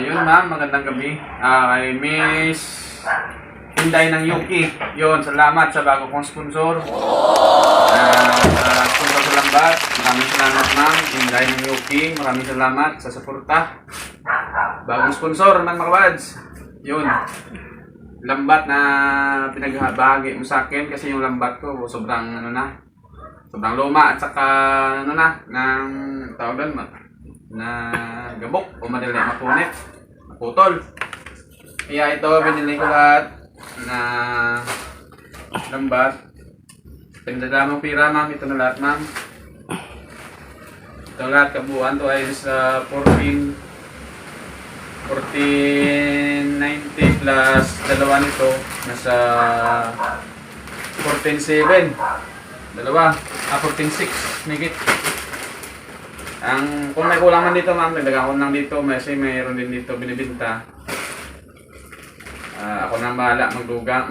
Yun ma'am, magandang gabi. Kay Miss Hinday ng Yuki. Yun, salamat sa bago kong sponsor. Sponsor sa lambat. Maraming salamat ma'am, Hinday ng Yuki. Maraming salamat sa suporta. Bagong sponsor ng mga kabads. Yun. Lambat na pinagbahagi mo sa akin kasi yung lambat ko sobrang sobrang luma at saka ng tawag doon na gabok o madali mapunit, maputol. Kaya ito binili ko lahat na lambat. Pinadamang pira ma'am, ito na lahat ma'am. Ito lahat kabuuan to ay sa 1490 plus dalawa nito nasa 14.7 dalawa 14.6 migit. Kung may kulang man dito ma'am, nagdagan ko lang dito kasi mayroon din dito binibinta. Ako na bahala magdugang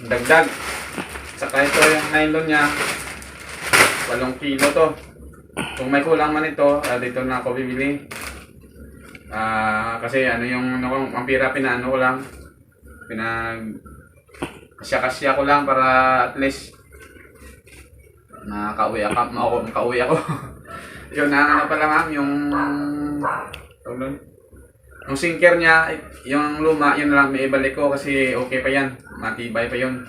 dagdag. Saka ito yung nylon nya 8 kilo to. Kung may kulang man ito, dito na ako bibili. Kasi yung ang pira pinano ko lang, kasya ko lang para at least makauwi ako. Yun na pala ma'am, yung sinker niya, yung luma, yun lang may ibalik ko kasi okay pa yan, matibay pa yun.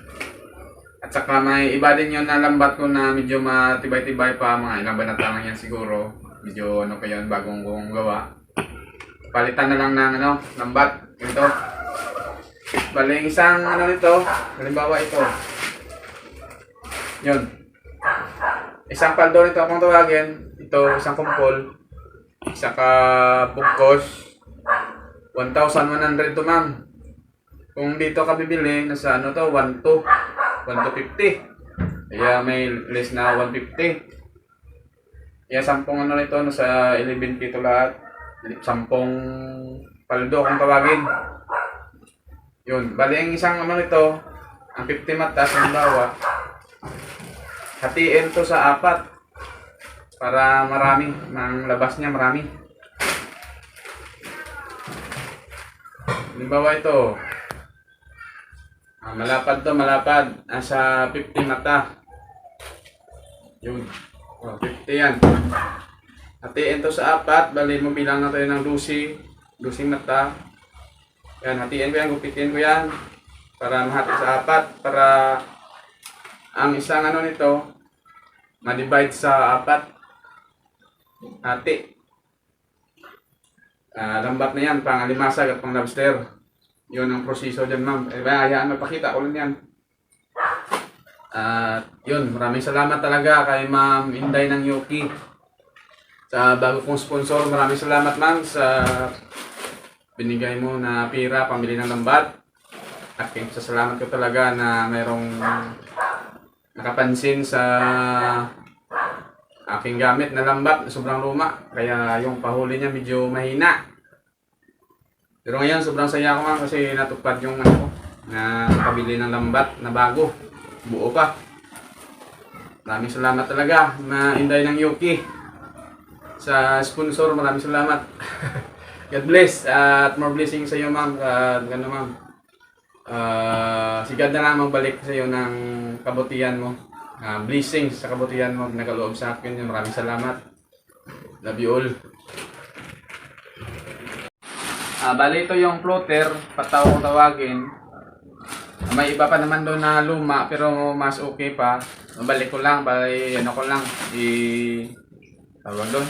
At saka may iba din yun na lambat ko na medyo matibay-tibay pa, mga ilang banata lang yan siguro. Medyo pa yun, bagong kong gawa. Palitan na lang ng lambat. Ito. Bali, isang nito, halimbawa ito. Yun. Isang paldo nito akong tawagin. Ito, isang kumpol. Saka bugkos. 1,100 to ma'am. Kung dito ka bibili, nasa 1,250. Kaya may less na 150. Kaya 10 nito, nasa 11 kito lahat. 10 paldo kung tawagin. Yun. Bali, ang isang nito, ang 50 matas, ang bawa, hatiin to sa 4 para marami, ang labas niya marami. Halimbawa ito, malapad to, malapad, nasa 50 mata. Yun. 50 yan. Hatiin to sa 4, bali mo bilang natin ng 12 mata. Yan, hatiin ko yan, gupitin ko yan para mahati sa 4, para ang isang nito ma-divide sa 4. Hati. Lambat na yan, pang alimasag at pang lobster. Yun ang proseso dyan ma'am. Hayaan magpakita ko lang yan. Yun, maraming salamat talaga kay Ma'am Hinday ng Yuki sa bago kong sponsor. Maraming salamat ma'am sa binigay mo na pira pambili ng lambat. At salamat ko talaga na mayroong nakapansin sa aking gamit na lambat na sobrang luma. Kaya yung pahuli niya medyo mahina. Pero ngayon sobrang saya ko ma'am kasi natupad yung na pabili ng lambat na bago. Buo pa. Maraming salamat talaga na Hinday ng Yuki sa sponsor. Maraming salamat. God bless at more blessing sa iyo ma'am. Gano'n ma'am. Si God na lang magbalik sa iyo ng kabutihan mo. Blessings sa kabutihan mo nagaloob sa akin. Maraming salamat. Love you all. Bali ito yung floater, pataw kung tawagin. May iba pa naman doon na luma pero mas okay pa. Balik ko lang, bali ko lang tawag doon.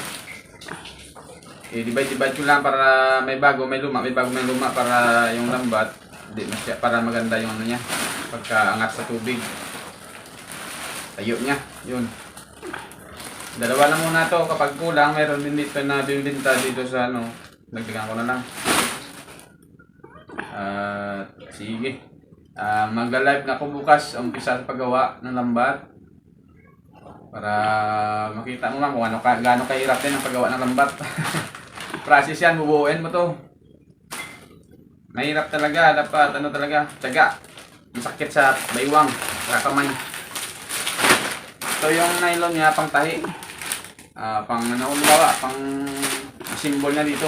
I-divide ko lang para may bago, may luma para yung lambat. Para maganda yung niya pagkaangat sa tubig. Tayo niya, yun. Dalawa na muna to, kapag kulang, mayroon din dito na bibinta dito sa nagdagan ko na lang. Sige. Magla-live na ako bukas, umpisa sa paggawa ng lambat. Para makita mo ma'am kung gaano kahirap din ang paggawa ng lambat. Process yan, bubuuin mo to. Mahirap talaga, dapat talaga, tiyaga. Masakit sa baywang, sa kamay. Ito yung nylon niya, pang tahi. Pang pang symbol na dito.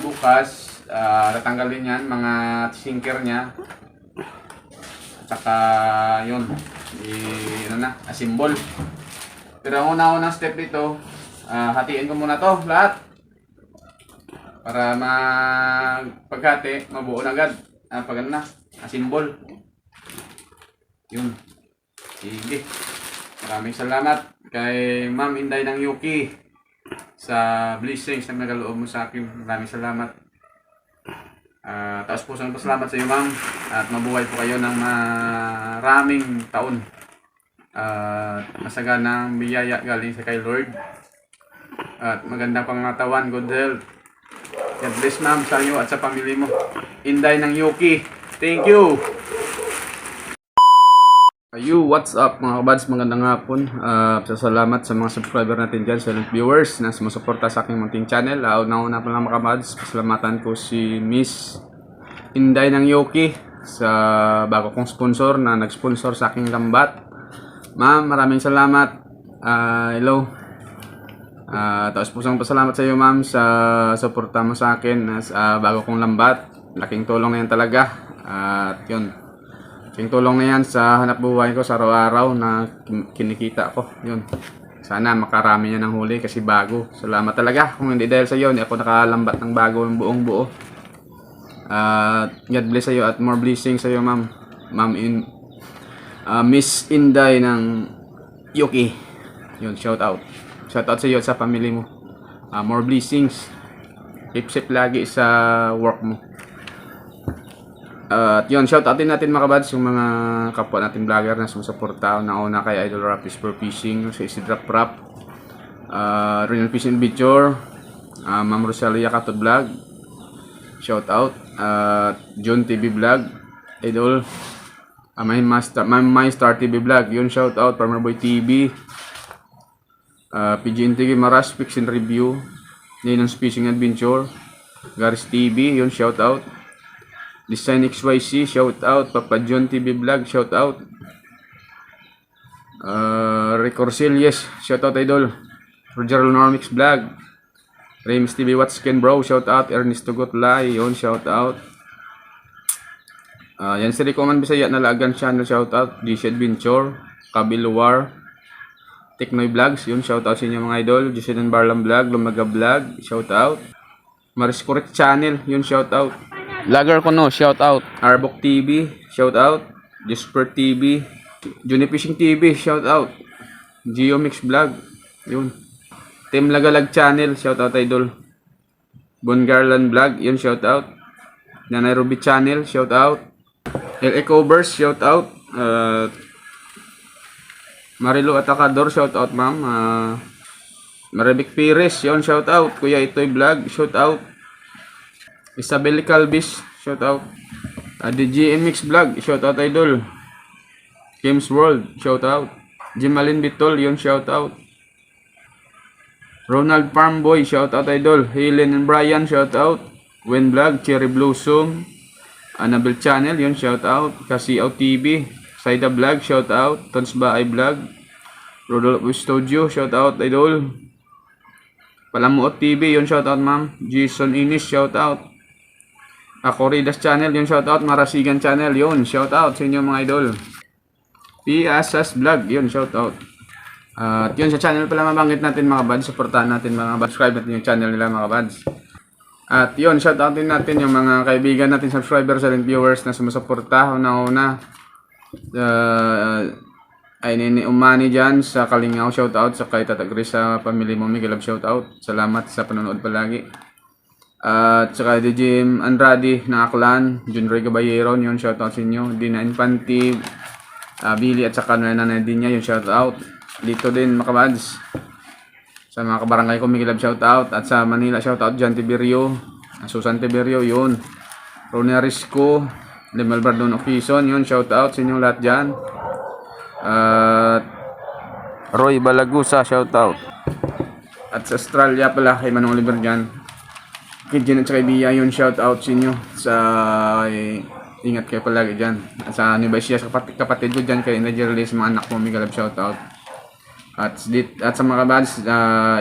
Bukas, tatanggalin yan, mga sinker niya. At saka, yun, assemble. Pero ang una-unang step dito, hatiin ko muna to lahat. Para pagkati, mabuo na agad. Pag ano na, assemble. Yun. Sige. Maraming salamat kay Ma'am Inday ng Yuki sa blessings na nagaloob mo sa akin. Maraming salamat. Taos pusong pasalamat sa iyo, ma'am. At mabuhay po kayo ng maraming taon. Masaganang biyaya galing sa kay Lord. At magandang pangatawan, good health. God bless, ma'am, sa iyo at sa pamilya mo. Inday ng Yuki. Thank you. What's up mga kabads? Magandang hapon. Salamat sa mga subscriber natin dyan, silent viewers na sumusuporta sa aking munting channel. Una-una pa lang mga kabads, pasalamatan ko si Miss Inday ng Yuki sa bago kong sponsor na nag-sponsor sa aking lambat. Ma'am, maraming salamat. Hello. Tapos pusong pasalamat sa iyo, ma'am, sa suporta mo sa akin sa bago kong lambat. Laking tulong na yan talaga. At yun, yung tulong na yan sa hanap buhay ko sa araw-araw na kinikita ko. Yun. Sana makarami niya ng huli kasi bago. Salamat talaga. Kung hindi dahil sa iyo, hindi ako nakalambat ng bago ng buong buo. God bless sa iyo at more blessings sa iyo, ma'am. Miss Inday ng Yuki. Yun, shout out. Shout out sa iyo at sa family mo. More blessings. Keep safe lagi sa work mo. At yun, shout outin natin mga kabads yung mga kapwa natin vlogger na sumusuporta. Una kay Idol Rap is for Fishing, sa Easy Drop Rap, Real Fishing Adventure, Ma'am Rosalia Katod Vlog, shout out, John TV Vlog, Idol, My Star TV Vlog, yun shout out, Farmer Boy TV, PGNTV Maras Fix and Review, Ninon's Fishing Adventure, Garis TV, yun shout out, Design XYC, shout out. Papa John TV Vlog, shout out. Recorcilius, shout out, Idol. Roger Normix Vlog, Rames TV Watsken Bro, shout out. Ernesto Gotlay, yun, shout out. Yan si Recommend Bisaya na Lagan Channel, shout out. DC Adventure, Kabiluwar, Teknoy Vlogs, yun, shout out sa inyo mga idol. Jason Barlam Vlog, Lumaga Vlog, shout out. Maris Correct Channel, yun, shout out. Vlogger ko no, shout out. Arbok TV, shout out. Jasper TV, Juni Fishing TV, shout out. Geomix Vlog, yun. Team Lagalag Channel, shout out, Idol. Bon Garland Vlog, yun, shout out. Nanay Ruby Channel, shout out. LA Covers, shout out. Marilo Atacador, shout out, ma'am. Maribik Pires, yun, shout out. Kuya Itoy Vlog, shout out. Isabel Calvis, shout out. DGMX Vlog, shout out, Idol. Games World, shout out. Jimalin Bitol, yun, shout out. Ronald Farmboy, shout out, Idol. Helen and Brian, shout out. Wen Vlog, Cherry Blossom, Annabelle Channel, yun, shout out. Kasiaw TV, Saida Vlog, shout out. Tons Baay Vlog, Rodolfo Studio, shout out, Idol. Palamuot TV, yun, shout out, ma'am. Jason Inis, shout out. Akoridas Channel, yun, shout out. Marasigan Channel, yun, shout out sa inyo mga idol. Piasas Vlog, yun, shout out. At yun, sa channel pala mabanggit natin mga bads, supportahan natin mga bads, subscribe natin yung channel nila mga bads. At yun, shout out din natin yung mga kaibigan natin, subscribers and viewers na sumusuporta. Una-una ay Nini Umani dyan sa Kalingaw, shout out. Sa kay Tatagri sa pamilya mo, Miguel, shout out. Salamat sa panonood palagi. At saka di Jim Andrade na Aklan, Junroy Gabayero, yun, shout out sa inyo. Dina Infante, Billy at saka nanay din niya, yun, shout out. Dito din makabads sa mga kabarangay ko, Miguel, shout out. At sa Manila, shout out John Tiberio, Susan Tiberio, yun. Ronia Risco, Lemal Bardon Ofison, yun, shout out sa inyo lahat dyan. At Roy Balagusa, shout out. At sa Australia pala kay Manong Oliver dyan, kay Jen at sa Bia, yun, shout out sa inyo. Ingat kayo palagi dyan. At sa Nueva Ecija, sa kapatid ko dyan, kay Najerlis, mga anak mo, Miguel, shout out. At sa mga kabads,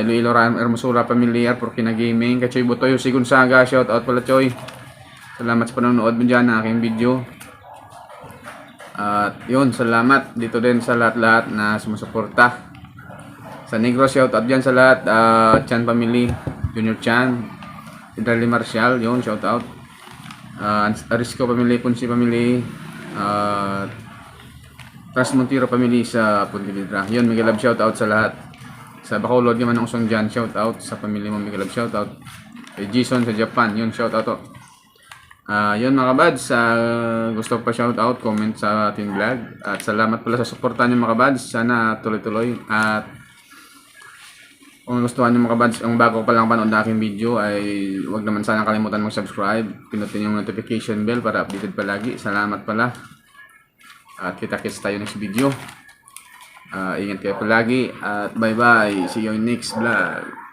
Iloilo, Hermosura, Familiar, Porkina Gaming, kay Choy Butoy, si Gonzaga, shout out pala Choy. Salamat sa panonood mo dyan ng aking video. At yun, salamat dito din sa lahat-lahat na sumusuporta. Sa Negro, shout out dyan sa lahat. Chan Family, Junior Chan, Hidrali Marcial, yun, shout out. Arisco Family, Punsi Family, Trasmontiro Family sa Pontevedra. Yun, mega love shout out sa lahat. Sa Bacolod, yung manong usong dyan, shout out. Sa pamilya mo, mega love shout out. Kay Jason sa Japan, yun, shout out to. Yun mga kabads, gusto ko pa shout out, comment sa ating vlog. At salamat pala sa suporta niyo mga kabads. Sana tuloy-tuloy. At kung gusto niyo mga kabads, ang bago pa lang panood na aking video ay huwag naman sana kalimutan mag-subscribe. Pinutin yung notification bell para updated palagi. Salamat pala. At kita-kits tayo next video. Ingat kayo palagi. At bye-bye. See you in next vlog.